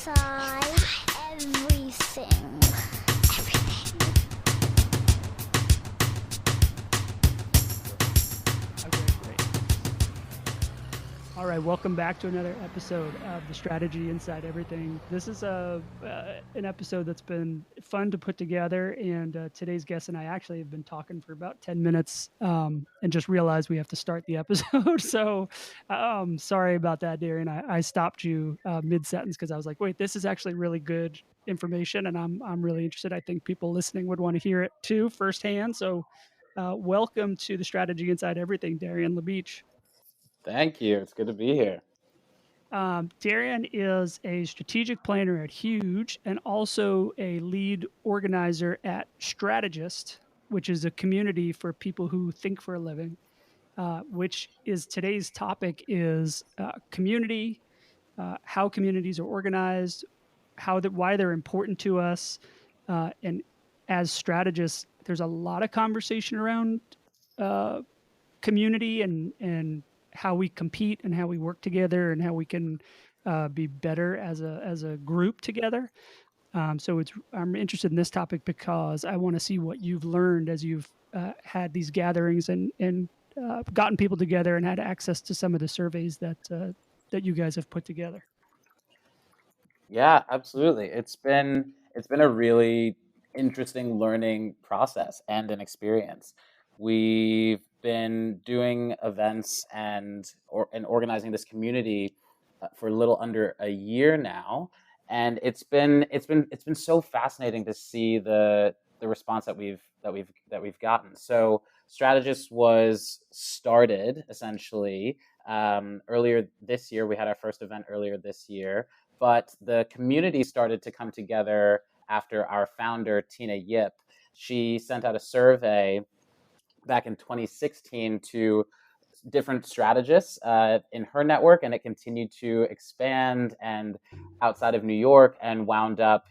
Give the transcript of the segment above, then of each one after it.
inside everything. Okay, great. All right, welcome back to another episode of the Strategy Inside Everything. This is an episode that's been fun to put together, and today's guest and I actually have been talking for about 10 minutes and just realized we have to start the episode. So sorry about that, Darien. I stopped you mid-sentence because I was like, wait, this is actually really good information, and I'm really interested. I think people listening would want to hear it too firsthand. So welcome to the Strategy Inside Everything, Darien LaBeach. Thank you. It's good to be here. Darien is a strategic planner at Huge and also a lead organizer at Strtgst, which is a community for people who think for a living. Which is today's topic is community, how communities are organized, why they're important to us, and as strategists, there's a lot of conversation around uh, community and how we compete and how we work together and how we can be better as a group together. So I'm interested in this topic because I want to see what you've learned as you've had these gatherings and gotten people together and had access to some of the surveys that you guys have put together. Yeah, absolutely. It's been a really interesting learning process and an experience. We've been doing events and organizing this community for a little under a year now, and it's been so fascinating to see the response that we've gotten. So, Strategist was started essentially earlier this year. We had our first event earlier this year, but the community started to come together after our founder, Tina Yip. She sent out a survey back in 2016 to different strategists in her network, and it continued to expand and outside of New York and wound up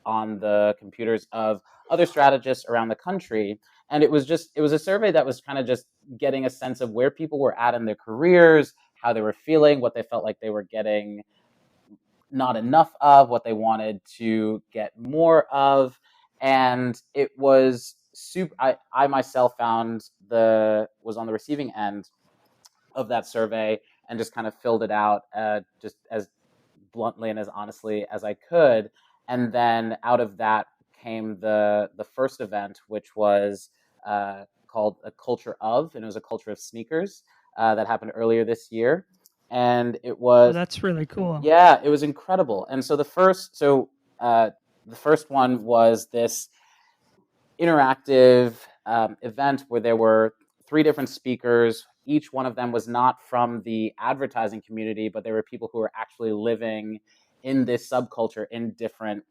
on the computers of other strategists around the country. And it was a survey that was kind of just getting a sense of where people were at in their careers, how they were feeling, what they felt like they were getting not enough of, what they wanted to get more of. And it was super. I myself was on the receiving end of that survey and just kind of filled it out just as bluntly and as honestly as I could. And then out of that came the first event, which was called a culture of, and it was a culture of sneakers that happened earlier this year. And it Oh, was, that's really cool. yeah, it was incredible. And so the first one was this interactive event where there were three different speakers. Each one of them was not from the advertising community, but they were people who were actually living in this subculture in different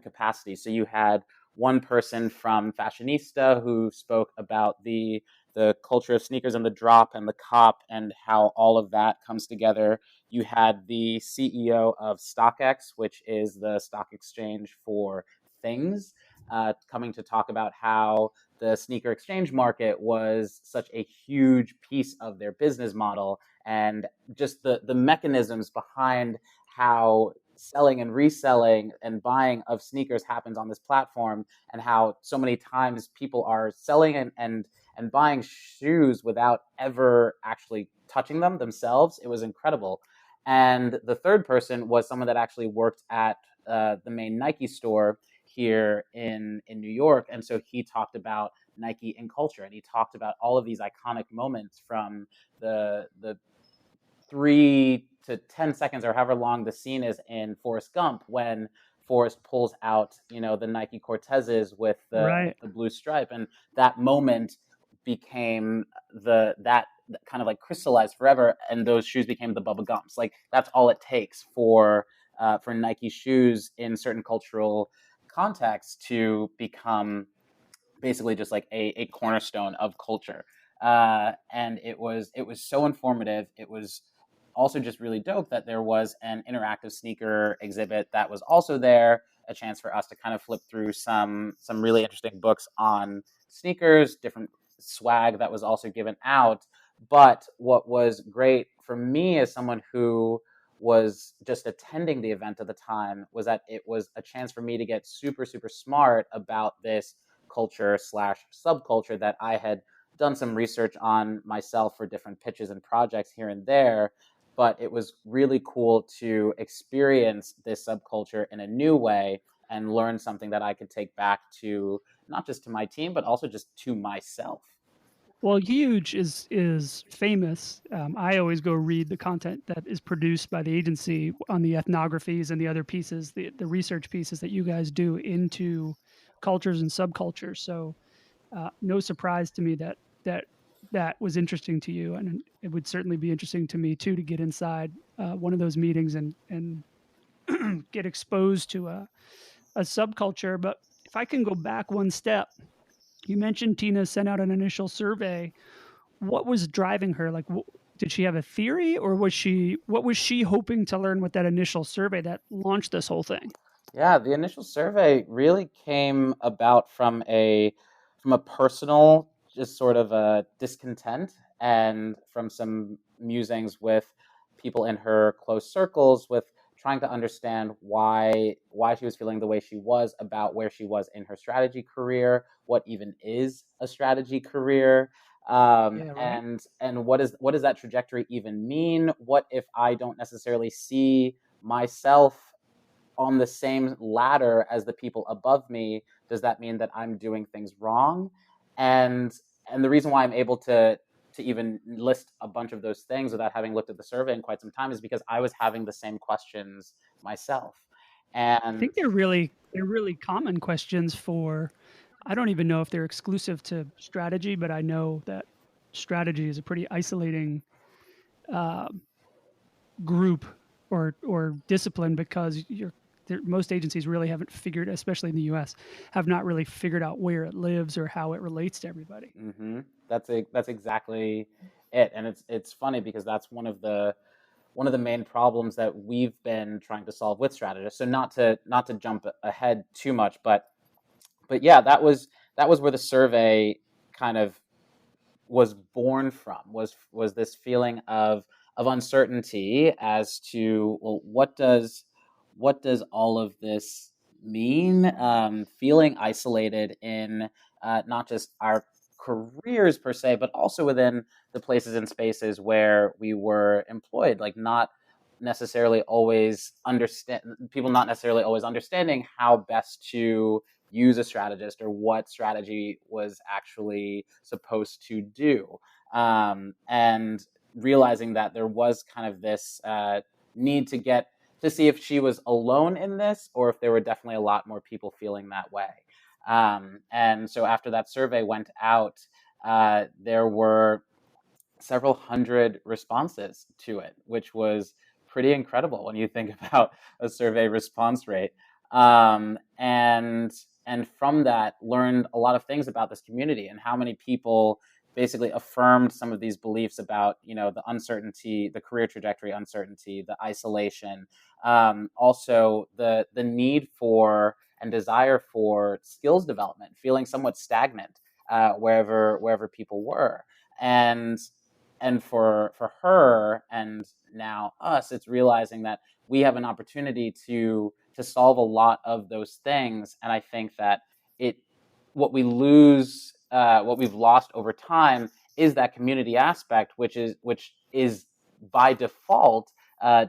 capacities. So you had one person from Fashionista who spoke about the culture of sneakers and the drop and the cop and how all of that comes together. You had the CEO of StockX, which is the stock exchange for things, coming to talk about how the sneaker exchange market was such a huge piece of their business model and just the mechanisms behind how selling and reselling and buying of sneakers happens on this platform, and how so many times people are selling and buying shoes without ever actually touching them themselves. It was incredible. And the third person was someone that actually worked at the main Nike store here in New York. And so he talked about Nike and culture, and he talked about all of these iconic moments from the 3 to 10 seconds or however long the scene is in Forrest Gump when Forrest pulls out, the Nike Cortezes with Right. the blue stripe, and that moment became that kind of like crystallized forever, and those shoes became the Bubba Gumps. Like that's all it takes for Nike shoes in certain cultural contexts to become basically just like a cornerstone of culture. And it was so informative. It was also just really dope that there was an interactive sneaker exhibit that was also there, a chance for us to kind of flip through some really interesting books on sneakers, different swag that was also given out. But what was great for me as someone who was just attending the event at the time was that it was a chance for me to get super, super smart about this culture slash subculture that I had done some research on myself for different pitches and projects here and there. But it was really cool to experience this subculture in a new way and learn something that I could take back to not just to my team, but also just to myself. Well, Huge is famous. I always go read the content that is produced by the agency on the ethnographies and the other pieces, the research pieces that you guys do into cultures and subcultures. So no surprise to me that that was interesting to you, and it would certainly be interesting to me too to get inside one of those meetings and get exposed to a subculture. But if I can go back one step, you mentioned Tina sent out an initial survey. What was driving her? Like, did she have a theory, or what was she hoping to learn with that initial survey that launched this whole thing? Yeah, the initial survey really came about from a personal, just sort of a discontent, and from some musings with people in her close circles, with trying to understand why she was feeling the way she was about where she was in her strategy career, what even is a strategy career, Yeah, right. and what does that trajectory even mean? What if I don't necessarily see myself on the same ladder as the people above me? Does that mean that I'm doing things wrong? And and the reason why I'm able to even list a bunch of those things without having looked at the survey in quite some time is because I was having the same questions myself. I And think they're really common questions for. I don't even know if they're exclusive to strategy, but I know that strategy is a pretty isolating uh, group or discipline because most agencies really haven't figured, especially in the U.S., have not really figured out where it lives or how it relates to everybody. that's exactly it. And it's funny because that's one of the main problems that we've been trying to solve with strategists. So not to jump ahead too much, but yeah, that was where the survey kind of was born from, was this feeling of uncertainty as to, well, what does all of this mean, feeling isolated in not just our careers per se, but also within the places and spaces where we were employed, like not necessarily always understand people not necessarily always understanding how best to use a strategist or what strategy was actually supposed to do. And realizing that there was kind of this need to get to see if she was alone in this or if there were definitely a lot more people feeling that way. And so after that survey went out, there were several hundred responses to it, which was pretty incredible when you think about a survey response rate. And from that, learned a lot of things about this community and how many people basically affirmed some of these beliefs about, the uncertainty, the career trajectory uncertainty, the isolation, also the need for and desire for skills development, feeling somewhat stagnant wherever people were. And for her and now us, it's realizing that we have an opportunity to solve a lot of those things. And I think that it what we lose, what we've lost over time, is that community aspect, which is by default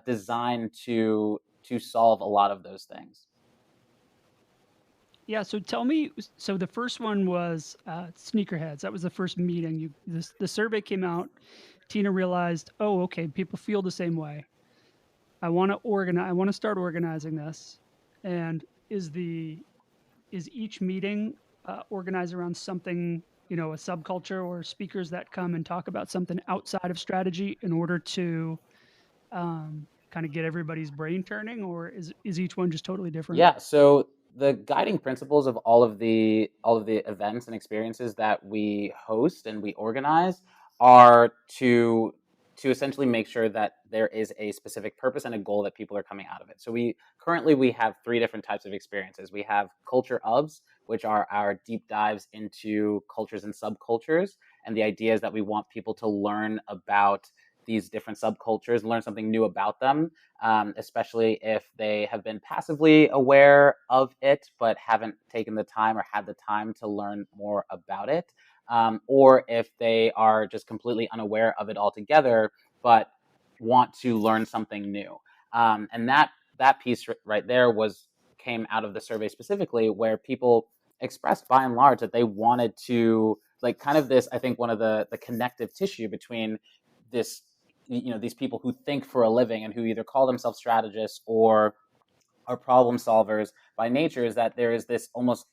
designed to solve a lot of those things. Yeah, so tell me. So the first one was sneakerheads. That was the first meeting. The survey came out. Tina realized, oh, okay, people feel the same way. I want to organize. I want to start organizing this. And is each meeting organized around something, a subculture or speakers that come and talk about something outside of strategy in order to kind of get everybody's brain turning, or is each one just totally different? Yeah, so the guiding principles of all of the events and experiences that we host and we organize are to essentially make sure that there is a specific purpose and a goal that people are coming out of it. So we have three different types of experiences. We have culture hubs, which are our deep dives into cultures and subcultures, and the idea is that we want people to learn about these different subcultures, learn something new about them, especially if they have been passively aware of it but haven't taken the time or had the time to learn more about it, or if they are just completely unaware of it altogether but want to learn something new. And that piece right there came out of the survey specifically, where people expressed by and large that they wanted to, like, kind of this, I think one of the connective tissue between this, these people who think for a living and who either call themselves strategists or are problem solvers by nature, is that there is this almost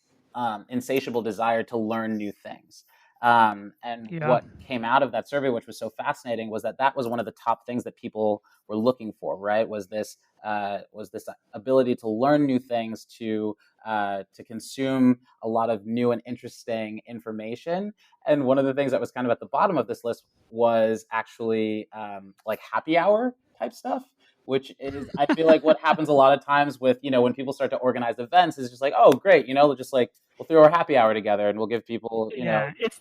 insatiable desire to learn new things. And Yeah. what came out of that survey, which was so fascinating, was that was one of the top things that people were looking for. Right? Was this ability to learn new things, to consume a lot of new and interesting information. And one of the things that was kind of at the bottom of this list was actually like happy hour type stuff, which is, I feel like, what happens a lot of times with, when people start to organize events, is just like, oh, great, just like, we'll throw our happy hour together and we'll give people, Yeah, it's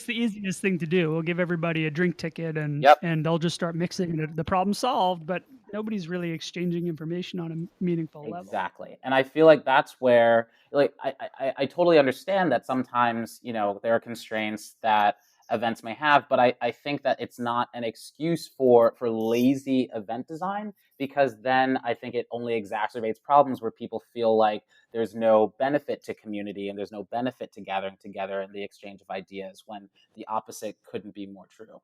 the easiest thing to do. We'll give everybody a drink ticket and Yep. they'll just start mixing and the problem solved, but nobody's really exchanging information on a meaningful level. Exactly. And I feel like that's where, like, I totally understand that sometimes, there are constraints that events may have, but I think that it's not an excuse for lazy event design, because then I think it only exacerbates problems where people feel like there's no benefit to community and there's no benefit to gathering together and the exchange of ideas, when the opposite couldn't be more true.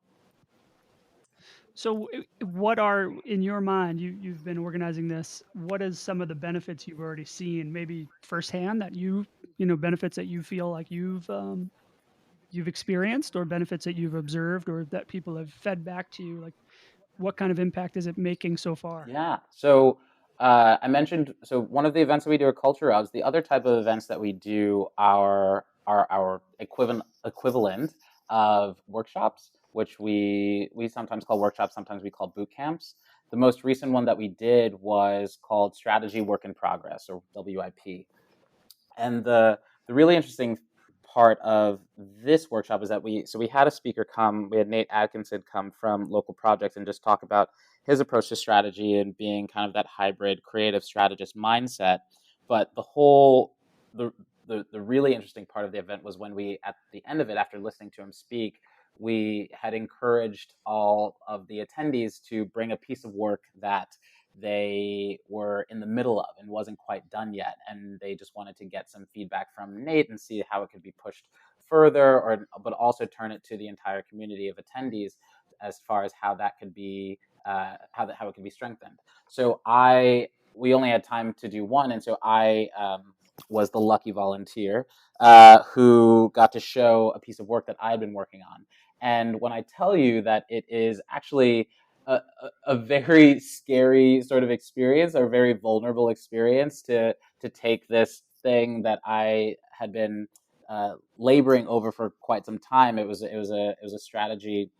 So, what are, in your mind, you've been organizing this, what is some of the benefits you've already seen, maybe firsthand, that benefits that you feel like you've experienced, or benefits that you've observed or that people have fed back to you? Like, what kind of impact is it making so far? Yeah. So I mentioned, so one of the events that we do are culture hubs. The other type of events that we do are our equivalent of workshops, which we sometimes call workshops, sometimes we call boot camps. The most recent one that we did was called Strategy Work in Progress, or WIP. And the really interesting part of this workshop is that we had a speaker come. We had Nate Atkinson come from Local Projects and just talk about his approach to strategy and being kind of that hybrid creative strategist mindset. But the really interesting part of the event was when we, at the end of it, after listening to him speak, we had encouraged all of the attendees to bring a piece of work that they were in the middle of and wasn't quite done yet, and they just wanted to get some feedback from Nate and see how it could be pushed further, but also turn it to the entire community of attendees as far as how that could be how it could be strengthened. So we only had time to do one, and so I was the lucky volunteer who got to show a piece of work that I had been working on. And when I tell you that it is actually a very scary sort of experience, or a very vulnerable experience, to take this thing that I had been laboring over for quite some time. It was a strategy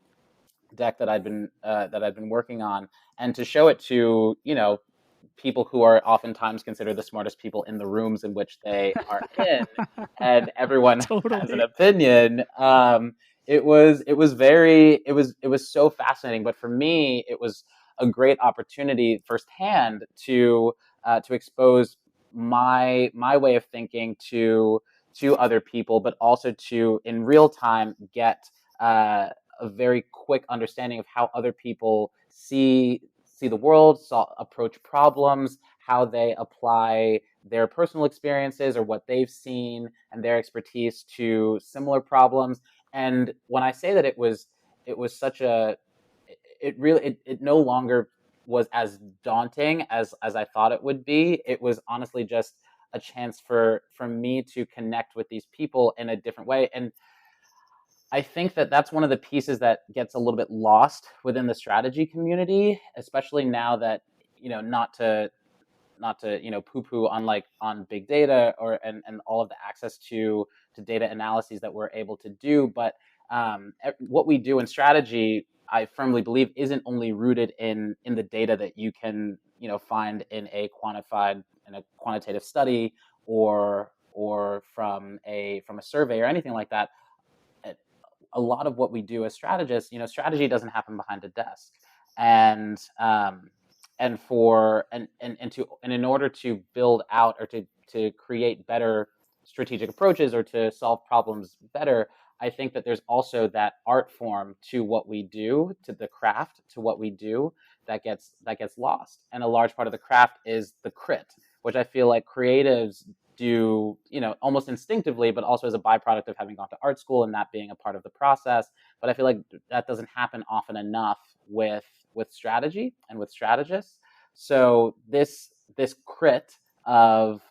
deck that I'd been working on, and to show it to people who are oftentimes considered the smartest people in the rooms in which they are in, and everyone has an Totally. opinion. It was so fascinating. But for me, it was a great opportunity firsthand to expose my way of thinking to other people, but also to, in real time, get a very quick understanding of how other people see the world, approach problems, how they apply their personal experiences or what they've seen and their expertise to similar problems. And when I say that it was such a, it really, it no longer was as daunting as I thought it would be. It was honestly just a chance for me to connect with these people in a different way. And I think that that's one of the pieces that gets a little bit lost within the strategy community, especially now that, not to poo-poo on, like, on big data and all of the access to data analyses that we're able to do. But what we do in strategy, I firmly believe, isn't only rooted in the data that you can find in a quantitative study, or from a survey or anything like that. a lot of what we do as strategists, strategy doesn't happen behind a desk, and in order to build out or to create better strategic approaches or to solve problems better, I think that there's also that art form to what we do, to the craft, to what we do, that gets lost. And a large part of the craft is the crit, which I feel like creatives do, almost instinctively, but also as a byproduct of having gone to art school and that being a part of the process. But I feel like that doesn't happen often enough with strategy and with strategists. So this crit of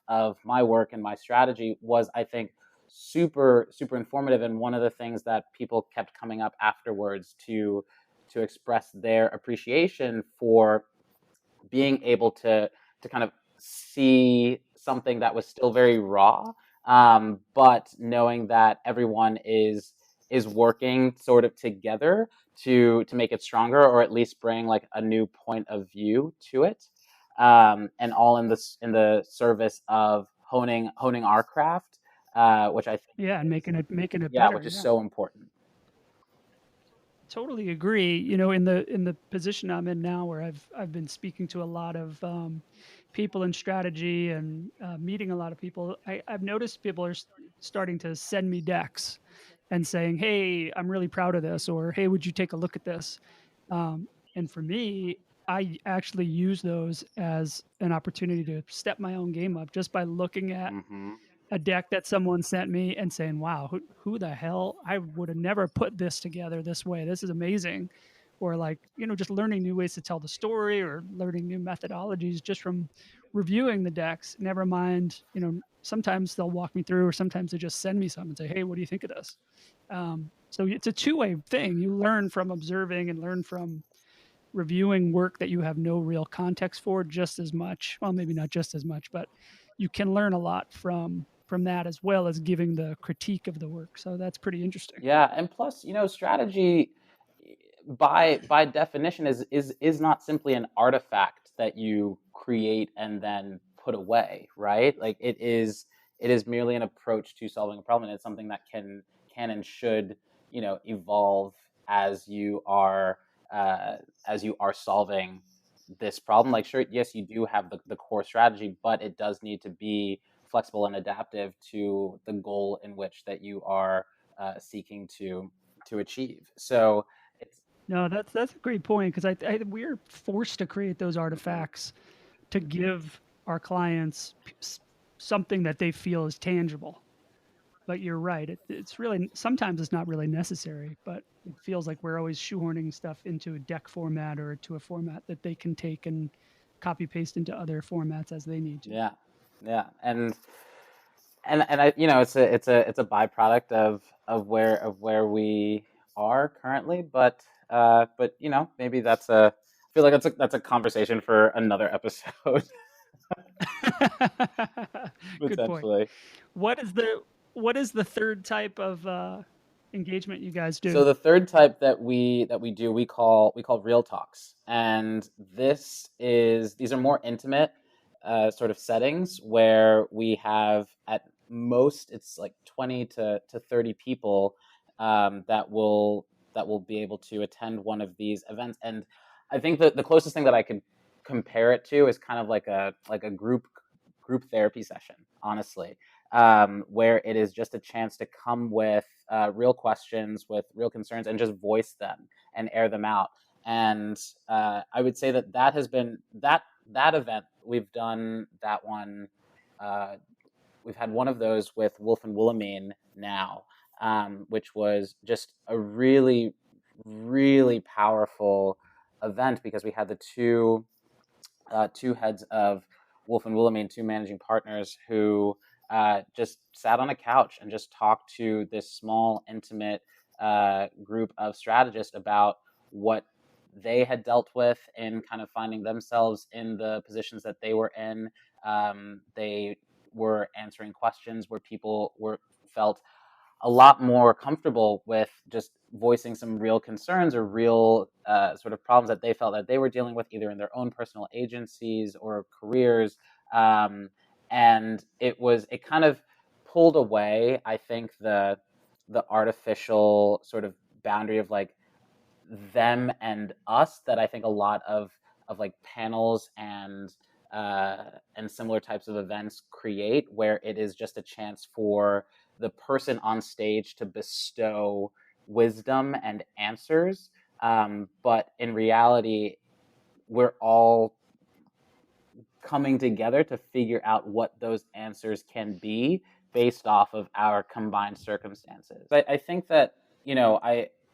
my work and my strategy was, I think, super super informative, and one of the things that people kept coming up afterwards to express their appreciation for being able to kind of see something that was still very raw, but knowing that everyone is working sort of together to make it stronger, or at least bring like a new point of view to it, and all in the service of honing our craft, which I think Yeah, and making it yeah, better. which is Yeah. so important. Totally agree. In the position I'm in now, where I've been speaking to a lot of people in strategy and meeting a lot of people, I've noticed people are starting to send me decks and saying, "Hey, I'm really proud of this," or "Hey, would you take a look at this?" And for me, I actually use those as an opportunity to step my own game up just by looking at Hmm. a deck that someone sent me and saying, "Wow, who the hell? I would have never put this together this way. This is amazing." Or like, just learning new ways to tell the story or learning new methodologies just from reviewing the decks. Never mind, sometimes they'll walk me through, or sometimes they just send me something and say, "Hey, what do you think of this?" So it's a two-way thing. You learn from observing and learn from reviewing work that you have no real context for just as much. Well, maybe not just as much, but you can learn a lot from that, as well as giving the critique of the work. So that's pretty interesting. Yeah, and plus, strategy by definition is not simply an artifact that you create and then put away, right? Like it is merely an approach to solving a problem, and it's something that can and should, evolve as you are uh, as you are solving this problem. Like, sure, yes, you do have the core strategy, but it does need to be flexible and adaptive to the goal in which that you are seeking to achieve. So it's No, that's a great point, because we're forced to create those mhm. artifacts to give our clients something that they feel is tangible. But you're right. It's really, sometimes it's not really necessary, but it feels like we're always shoehorning stuff into a deck format or to a format that they can take and copy paste into other formats as they need to. Yeah, yeah, and I, it's a byproduct of where we are currently, but maybe I feel like that's a conversation for another episode. Good point. Potentially. What is the third type of engagement you guys So do? the third type that we do, we call real talks, and these are more intimate sort of settings where we have, at most, it's like 20 to 30 people, that will be able to attend one of these events. And I think that the closest thing that I could compare it to is kind of like a group therapy session, honestly, where it is just a chance to come with real questions, with real concerns, and just voice them and air them out. And I would say that has been that event. We've done that one. Uh, we've had one of those with Wolf and Wilhelmine now, which was just a really, really powerful event, because we had the two heads of Wolf and Wilhelmine, two managing partners, who just sat on a couch and just talked to this small, intimate group of strategists about what they had dealt with in kind of finding themselves in the positions that they were in. They were answering questions where people were felt a lot more comfortable with just voicing some real concerns or real sort of problems that they felt that they were dealing with, either in their own personal agencies or careers. Um, and it kind of pulled away, I think, the artificial sort of boundary of like them and us that I think a lot of like panels and similar types of events create, where it is just a chance for the person on stage to bestow wisdom and answers. But in reality, we're all coming together to figure out what those answers can be based off of our combined circumstances. I think that,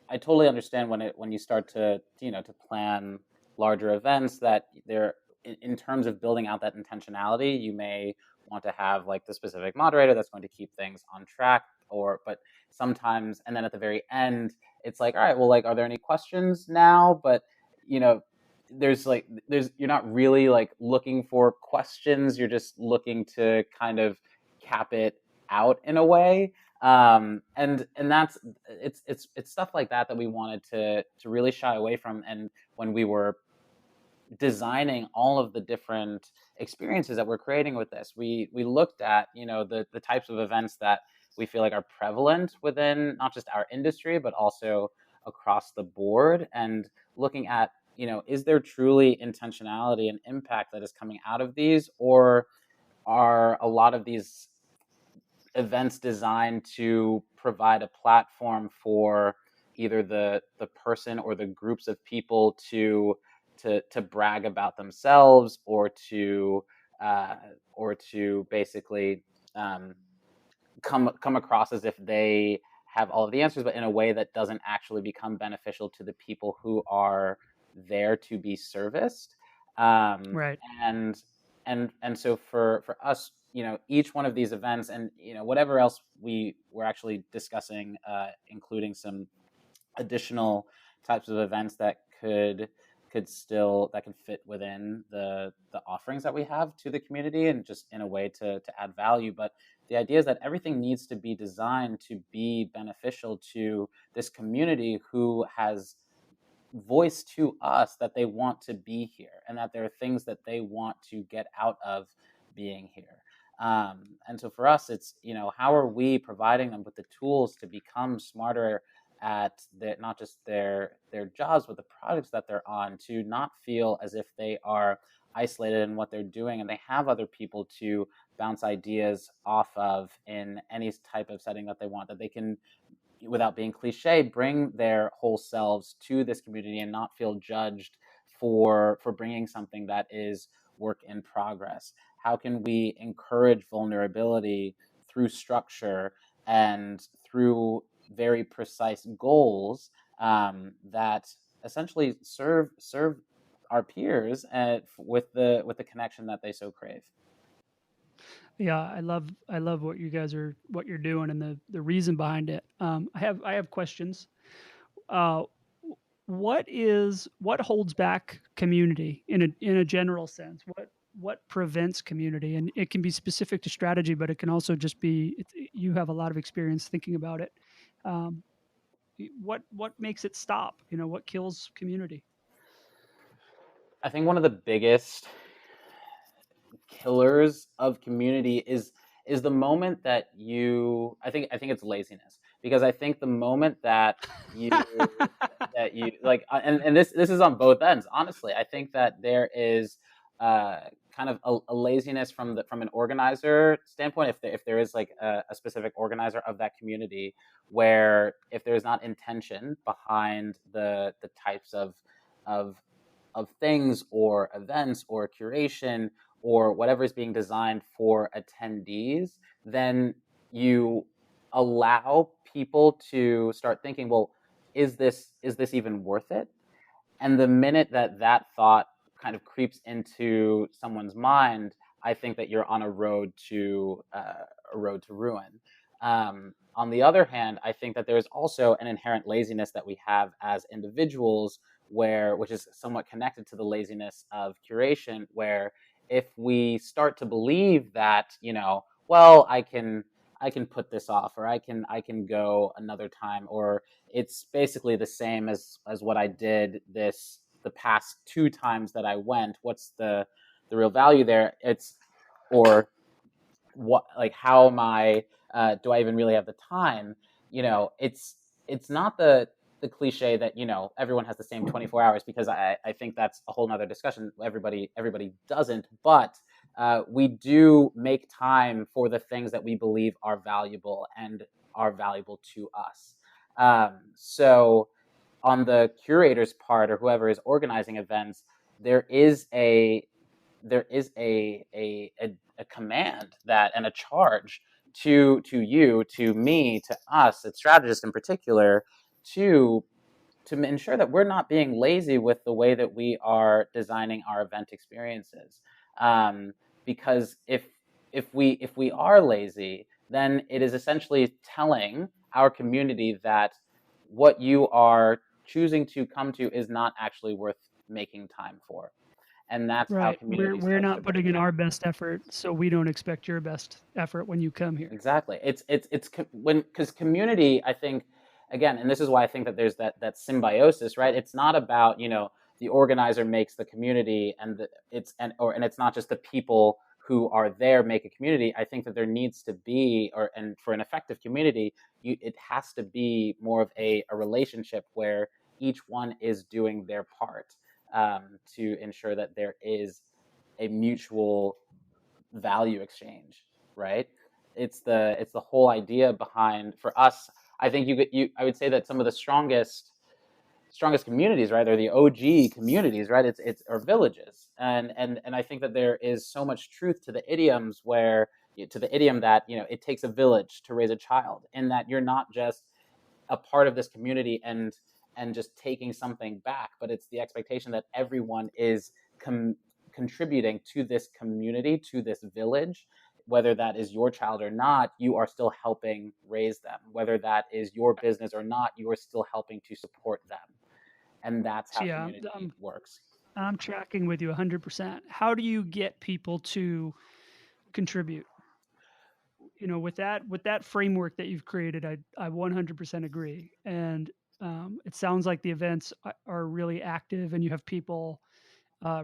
I totally understand when you start to to plan larger events, that there, in terms of building out that intentionality, you may want to have like the specific moderator that's going to keep things on track, but sometimes, and then at the very end, it's like, all right, well, like, are there any questions now? But you know there's you're not really like looking for questions, you're just looking to kind of cap it out in a way. And that's, it's stuff like that that we wanted to really shy away from. And when we were designing all of the different experiences that we're creating with this, we looked at the types of events that we feel like are prevalent within not just our industry but also across the board, and looking at, is there truly intentionality and impact that is coming out of these, or are a lot of these events designed to provide a platform for either the person or the groups of people to brag about themselves, or to basically come across as if they have all of the answers, but in a way that doesn't actually become beneficial to the people who are there to be serviced. Right. And so for us, each one of these events, and whatever else we were actually discussing, including some additional types of events that could fit within the offerings that we have to the community, and just in a way to add value. But the idea is that everything needs to be designed to be beneficial to this community who has voiced to us that they want to be here, and that there are things that they want to get out of being here. And so for us, it's, how are we providing them with the tools to become smarter at not just their jobs, but the projects that they're on, to not feel as if they are isolated in what they're doing, and they have other people to bounce ideas off of in any type of setting that they want, that they can, without being cliche, bring their whole selves to this community and not feel judged for bringing something that is work in progress. How can we encourage vulnerability through structure and through very precise goals, that essentially serve our peers with the connection that they so crave? Yeah, I love what you're doing, and the reason behind it. I have questions. Uh, what holds back community in a general sense? What prevents community? And it can be specific to strategy, but it can also just be, you have a lot of experience thinking about it. Um, what makes it stop? What kills community? I think one of the biggest killers of community is the moment that I think it's laziness, because I think the moment you that you like, and this is on both ends, honestly. I think that there is kind of a laziness from an organizer standpoint, if there is like a specific organizer of that community, where if there is not intention behind the types of of things or events or curation or whatever is being designed for attendees, then you allow people to start thinking, well, is this even worth it? And the minute that thought kind of creeps into someone's mind, I think that you're on a road to ruin. On the other hand, I think that there's also an inherent laziness that we have as individuals, which is somewhat connected to the laziness of curation, where if we start to believe that, well, I can put this off, or I can go another time, or it's basically the same as what I did the past two times that I went. What's the real value there? Or what, like, how am I, do I even really have the time? it's not the cliche that everyone has the same 24 hours, because I think that's a whole nother discussion. Everybody doesn't, but we do make time for the things that we believe are valuable and are valuable to us. So on the curator's part, or whoever is organizing events, there is a a command that, and a charge to you, to me, to us at Strtgst in particular, to ensure that we're not being lazy with the way that we are designing our event experiences. Because if we are lazy, then it is essentially telling our community that what you are choosing to come to is not actually worth making time for. And that's how Right. community We're starts to not putting break in down. our best effort, so we don't expect your best effort when you come here. Exactly. Because community, I think, again, and this is why I think that there's that symbiosis, right? It's not about, the organizer makes the community, and it's not just the people who are there make a community. I think that there needs to be, and for an effective community, it has to be more of a relationship where each one is doing their part, to ensure that there is a mutual value exchange, right? It's the whole idea behind, for us. I think I would say that some of the strongest communities, right, are the OG communities, right? It's or villages, and I think that there is so much truth to the idioms, to the idiom that it takes a village to raise a child, and that you're not just a part of this community and just taking something back, but it's the expectation that everyone is contributing to this community, to this village. Whether that is your child or not, you are still helping raise them. Whether that is your business or not, you are still helping to support them. And that's So how yeah, community works. I'm tracking with you 100%. How do you get people to contribute? With that framework that you've created, I 100% agree. And it sounds like the events are really active, and you have people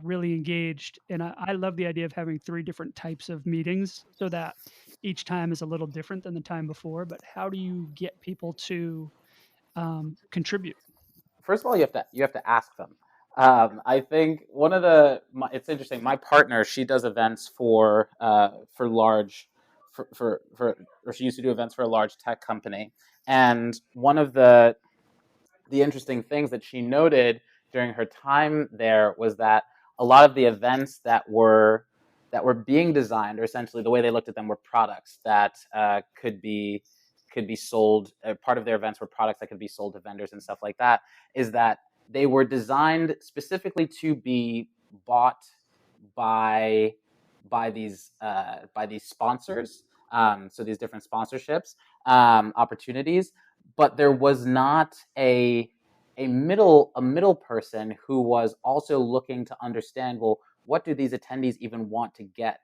really engaged. And I love the idea of having three different types of meetings, so that each time is a little different than the time before. But how do you get people to contribute? First of all, you have to ask them. I think it's interesting. My partner, she does events for large for or she used to do events for a large tech company, and one of the interesting things that she noted during her time there was that a lot of the events that were being designed, or essentially the way they looked at them, were products that could be sold. Part of their events were products that could be sold to vendors and stuff like that. Is that they were designed specifically to be bought by by these sponsors. So these different sponsorships, opportunities, but there was not a middle person who was also looking to understand, well, what do these attendees even want to get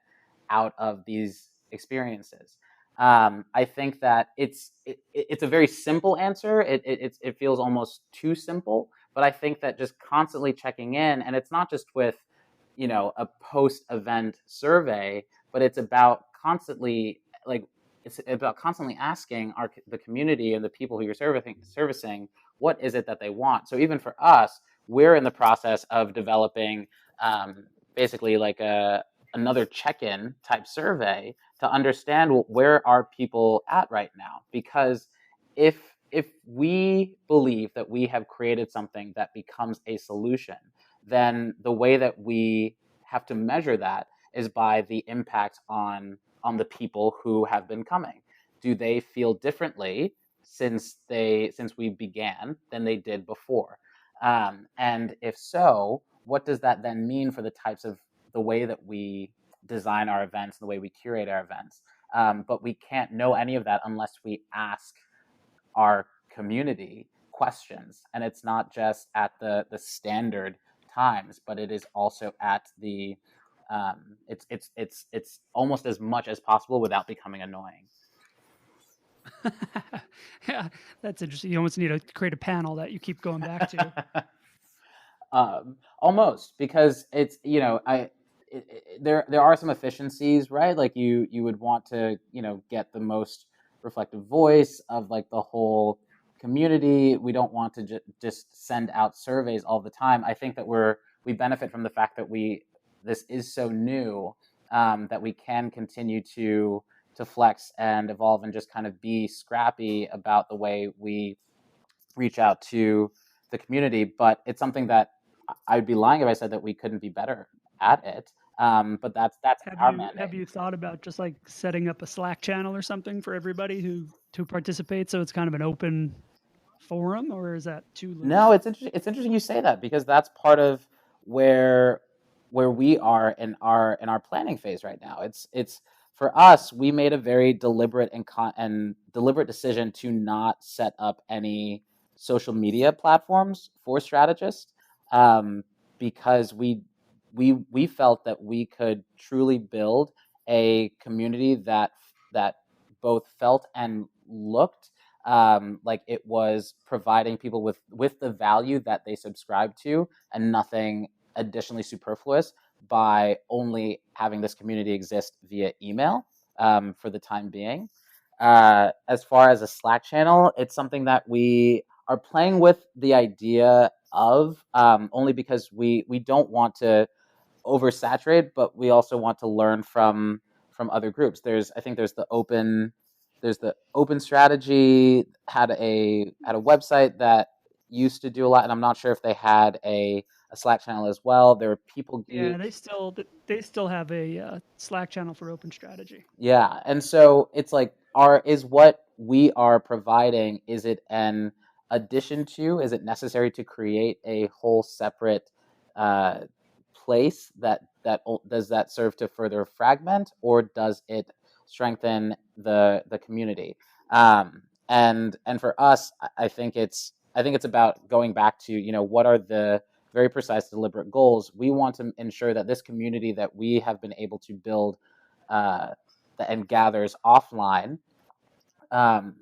out of these experiences. I think that it's a very simple answer. It feels almost too simple, but I think that just constantly checking in, and it's not just with a post event survey, but it's about constantly asking the community and the people who you're servicing, what is it that they want. So even for us, we're in the process of developing, basically, like another check-in type survey to understand, well, where are people at right now. Because if we believe that we have created something that becomes a solution, then the way that we have to measure that is by the impact on the people who have been coming. Do they feel differently since we began than they did before? And if so, what does that then mean for the way that we design our events and the way we curate our events? But we can't know any of that unless we ask our community questions, and it's not just at the standard times, but it is also at the it's almost as much as possible without becoming annoying. Yeah, that's interesting. You almost need to create a panel that you keep going back to. Almost, because it's there are some efficiencies, right? Like you would want to get the most reflective voice of like the whole community. We don't want to just send out surveys all the time. I think that we benefit from the fact that this is so new, that we can continue to flex and evolve and just kind of be scrappy about the way we reach out to the community. But it's something that I'd be lying if I said that we couldn't be better at it. But that's our Have mandate. you thought about just like setting up a Slack channel or something for everybody who to participate, so it's kind of an open forum, or is that too No, loose? it's interesting. It's interesting you say that because that's part of where we are in our planning phase right now. It's for us. We made a very deliberate and deliberate decision to not set up any social media platforms for Strtgst, um, because we felt that we could truly build a community that both felt and looked like it was providing people with the value that they subscribe to and nothing additionally superfluous by only having this community exist via email for the time being. As far as a Slack channel, it's something that we are playing with the idea of, only because we don't want to oversaturate, but we also want to learn from other groups. I think there's the open strategy had a website that used to do a lot, and I'm not sure if they had a Slack channel as well. There were People Yeah, Geek. they still have a Slack channel for open strategy. Yeah, and so it's like, is what we are providing, is it an addition to? Is it necessary to create a whole separate uh, place does that serve to further fragment, or does it strengthen the community? And for us, I think it's about going back to, what are the very precise, deliberate goals. We want to ensure that this community that we have been able to build uh, and gathers offline, um,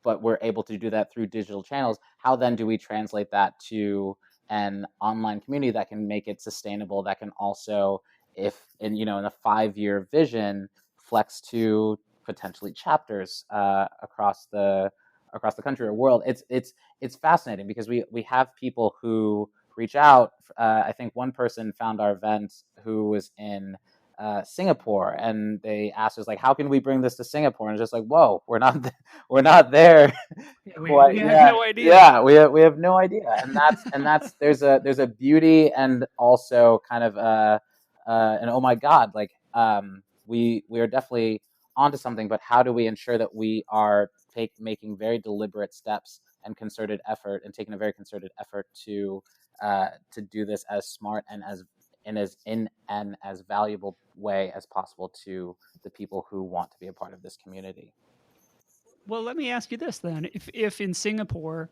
but we're able to do that through digital channels. How then do we translate that to an online community that can make it sustainable, that can also, if in a 5-year vision, flex to potentially chapters across the country or world? It's fascinating because we have people who reach out. I think one person found our event who was in Singapore, and they asked us like, how can we bring this to Singapore? And it's just like, whoa, we're not there Yeah, quite we have yet. no idea. Yeah, we have no idea, and that's there's a beauty and also kind of an oh my god, like, we are definitely onto something. But how do we ensure that we are making very deliberate steps and concerted effort, and taking a very concerted effort to do this as smart and in an as valuable way as possible to the people who want to be a part of this community? Well, let me ask you this then: if in Singapore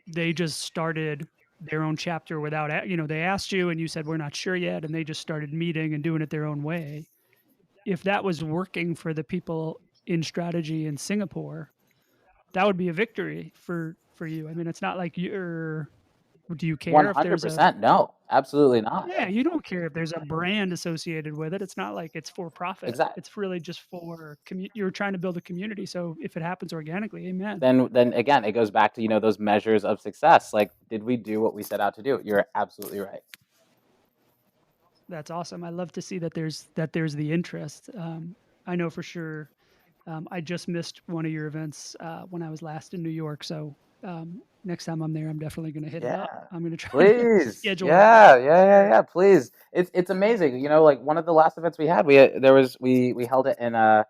they just started their own chapter without, they asked you and you said we're not sure yet, and they just started meeting and doing it their own way. If that was working for the people in strategy in Singapore, that would be a victory for you. I mean, it's not like you're. Do you care if there's a 100%. No, absolutely not. Yeah, you don't care if there's a brand associated with it. It's not like it's for profit. Exactly. It's really just for you're trying to build a community. So if it happens organically, amen. Then again, it goes back to, those measures of success. Like, did we do what we set out to do? You're absolutely right. That's awesome. I love to see that there's the interest. I know for sure. I just missed one of your events when I was last in New York. So next time I'm there, I'm definitely going to hit it up. Yeah. I'm going to try to Please. schedule it. Yeah. Please. It's amazing. Like one of the last events we had, we held it in a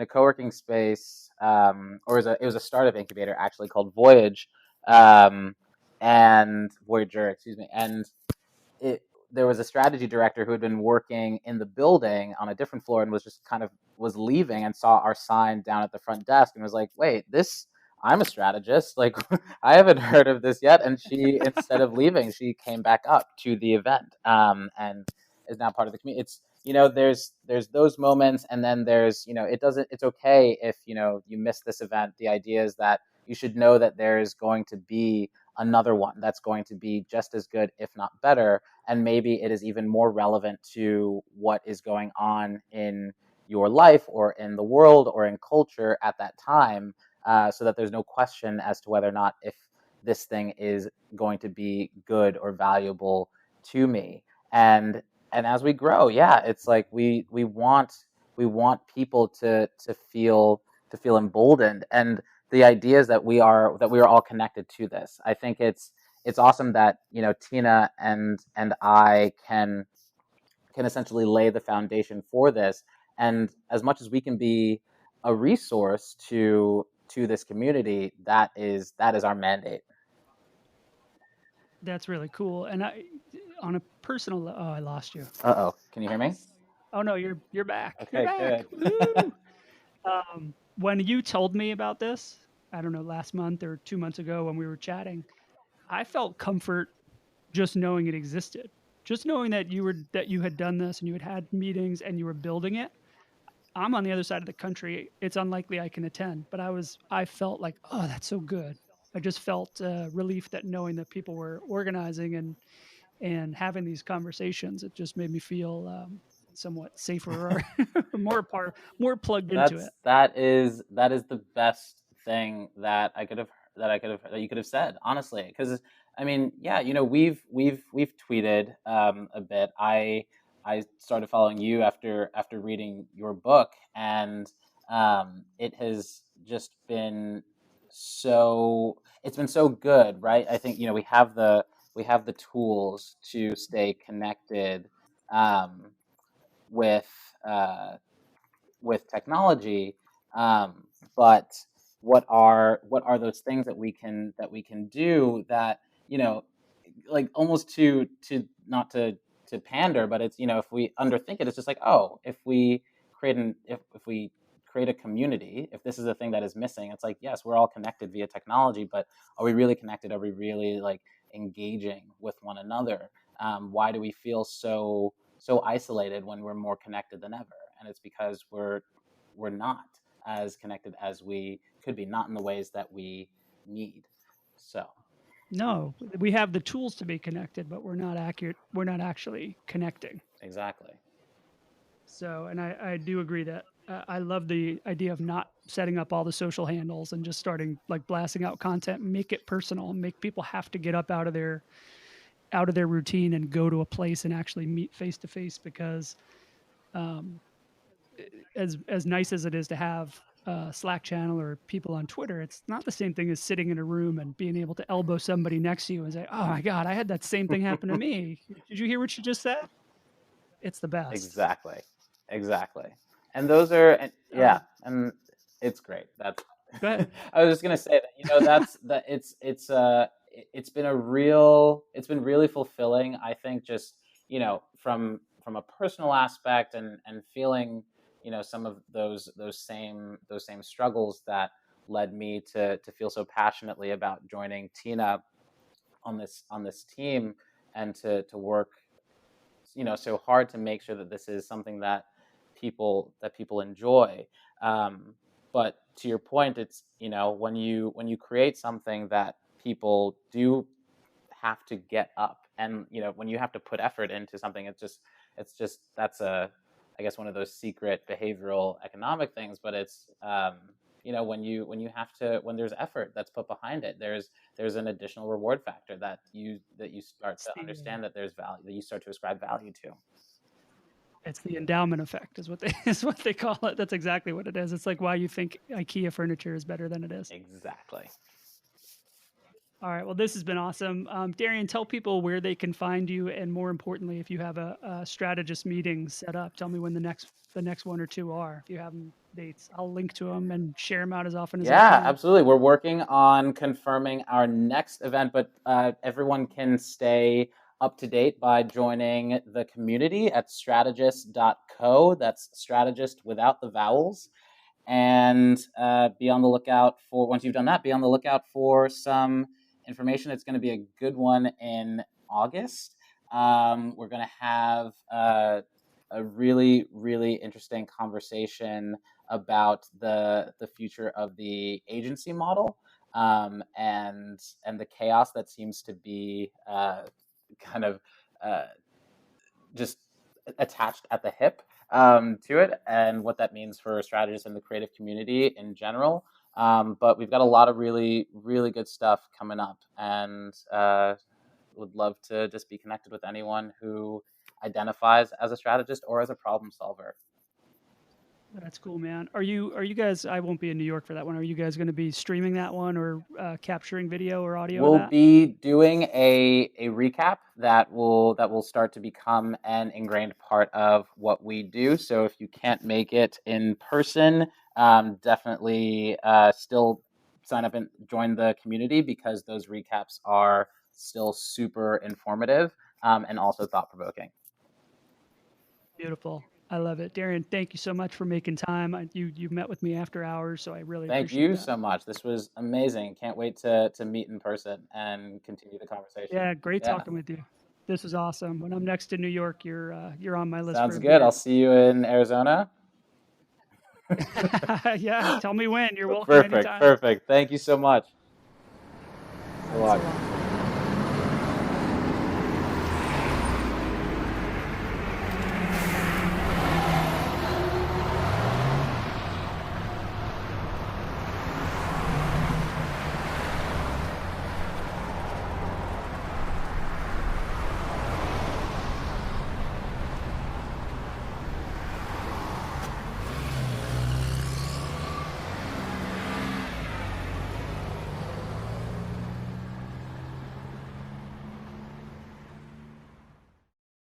co-working space, or it was a startup incubator actually, called Voyage, and Voyager, excuse me. And it there was a strategy director who had been working in the building on a different floor and was just kind of was leaving, and saw our sign down at the front desk and was like, wait, this I'm a strategist, like, I haven't heard of this yet. And she, instead of leaving, she came back up to the event, and is now part of the community. It's, there's those moments, and then there's, it's okay if you miss this event. The idea is that you should know that there's going to be another one that's going to be just as good, if not better, and maybe it is even more relevant to what is going on in your life or in the world or in culture at that time, so that there's no question as to whether or not if this thing is going to be good or valuable to me. And as we grow, yeah, it's like we want people to feel emboldened, and the idea is that we are all connected to this. I think it's awesome that Tina and I can essentially lay the foundation for this. And as much as we can be a resource to this community, that is our mandate. That's really cool. And on a personal, oh, I lost you. Uh-oh, can you hear me? Oh no, you're back. You're Okay, back. good. Woo! When you told me about this, I don't know, last month or 2 months ago when we were chatting, I felt comfort just knowing it existed. Just knowing that you had done this and you had meetings and you were building it. I'm on the other side of the country. It's unlikely I can attend, but I felt like, oh, that's so good. I just felt relief that knowing that people were organizing and having these conversations. It just made me feel somewhat safer or more plugged into it. That is the best thing that you could have said, honestly. Because I mean, yeah, we've tweeted a bit. I started following you after reading your book, and it has just been it's been so good, right? I think we have the tools to stay connected, um, with uh, technology, um, but what are those things that we can do that, like, almost to not to pander, but it's, if we underthink it, it's just like, oh, if we if we create a community, if this is a thing that is missing, it's like, yes, we're all connected via technology, but are we really connected? Are we really, like, engaging with one another? Why do we feel so isolated when we're more connected than ever? And it's because we're not as connected as we could be, not in the ways that we need. So No, we have the tools to be connected, but we're not accurate. We're not actually connecting. exactly. So, and I do agree that I love the idea of not setting up all the social handles and just starting like blasting out content, make it personal, make people have to get up out of their routine and go to a place and actually meet face to face. Because um, as nice as it is to have a Slack channel or people on Twitter, it's not the same thing as sitting in a room and being able to elbow somebody next to you and say, "Oh my God, I had that same thing happen to me. Did you hear what she just said?" It's the best. Exactly. Exactly. And those are, and Uh, yeah, and it's great. That's Go ahead. I was just gonna say that, that's that it's been it's been really fulfilling, I think, just, from a personal aspect, and feeling, some of those same struggles that led me to feel so passionately about joining Tina on this team, and to work, so hard to make sure that this is something that people enjoy. um, but to your point, it's, when you create something that people do have to get up, and, when you have to put effort into something, it's just that's I guess, one of those secret behavioral economic things. But it's, when you have to, when there's effort that's put behind it, there's an additional reward factor that you start It's to the understand, that there's value, that you start to ascribe value to. it's the endowment effect is what they is what they call it. That's exactly what it is. It's like why you think IKEA furniture is better than it is. Exactly. All right. Well, this has been awesome. Darian, tell people where they can find you, and more importantly, if you have a strategist meeting set up, tell me when the next one or two are. If you have them dates, I'll link to them and share them out as often as I Yeah, can. absolutely. We're working on confirming our next event, but everyone can stay up to date by joining the community at Strtgst.co. That's strategist without the vowels. And be on the lookout for, once you've done that, be on the lookout for some information. It's going to be a good one in August. We're going to have a really, really interesting conversation about the future of the agency model, and the chaos that seems to be kind of uh, just attached at the hip to it and what that means for strategists in the creative community in general. But we've got a lot of really, really good stuff coming up, and would love to just be connected with anyone who identifies as a strategist or as a problem solver. That's cool, man. Are you guys? I won't be in New York for that one. Are you guys going to be streaming that one or capturing video or audio of We'll that? be doing a recap that will start to become an ingrained part of what we do. So if you can't make it in person, definitely still sign up and join the community, because those recaps are still super informative, and also thought provoking. Beautiful. I love it, Darien. Thank you so much for making time. You met with me after hours, so I really Thank appreciate you that. so much. This was amazing. Can't wait to meet in person and continue the conversation. Yeah, great Yeah, talking with you. This is awesome. When I'm next to New York, you're on my list for sounds a good. beer. I'll see you in Arizona. Yeah, tell me when. You're welcome Perfect, anytime. perfect. Thank you so much. So Thanks a long. lot.